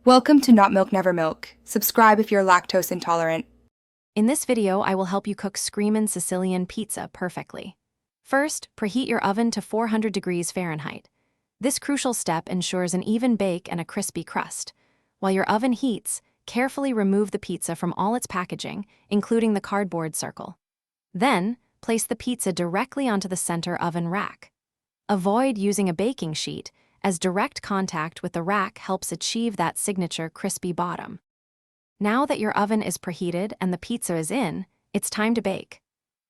Welcome to Not Milk Never Milk. Subscribe if you're lactose intolerant. In this video, I will help you cook Screamin Sicilian pizza perfectly. First, preheat your oven to 400 degrees Fahrenheit. This crucial step ensures an even bake and a crispy crust. While your oven heats, carefully remove the pizza from all its packaging, including the cardboard circle. Then, place the pizza directly onto the center oven rack. Avoid using a baking sheet, as direct contact with the rack helps achieve that signature crispy bottom. Now that your oven is preheated and the pizza is in, it's time to bake.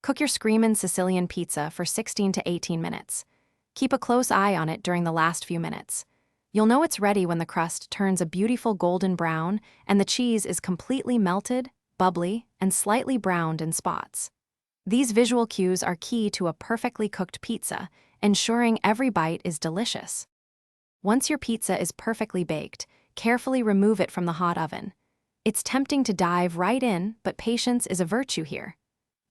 Cook your Screamin Sicilian pizza for 16 to 18 minutes. Keep a close eye on it during the last few minutes. You'll know it's ready when the crust turns a beautiful golden brown and the cheese is completely melted, bubbly, and slightly browned in spots. These visual cues are key to a perfectly cooked pizza, ensuring every bite is delicious. Once your pizza is perfectly baked, carefully remove it from the hot oven. It's tempting to dive right in, but patience is a virtue here.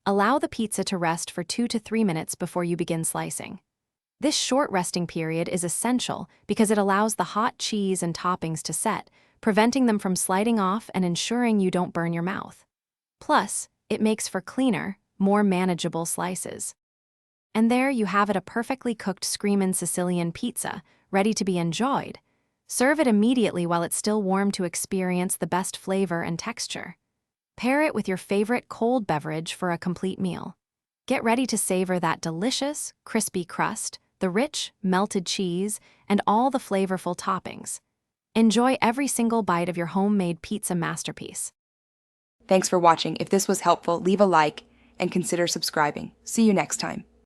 Allow the pizza to rest for 2 to 3 minutes before you begin slicing. This short resting period is essential because it allows the hot cheese and toppings to set, preventing them from sliding off and ensuring you don't burn your mouth. Plus, it makes for cleaner, more manageable slices. And there you have it, a perfectly cooked Screamin Sicilian pizza, ready to be enjoyed. Serve it immediately while it's still warm to experience the best flavor and texture. Pair it with your favorite cold beverage for a complete meal. Get ready to savor that delicious, crispy crust, the rich, melted cheese, and all the flavorful toppings. Enjoy every single bite of your homemade pizza masterpiece. Thanks for watching. If this was helpful, leave a like and consider subscribing. See you next time.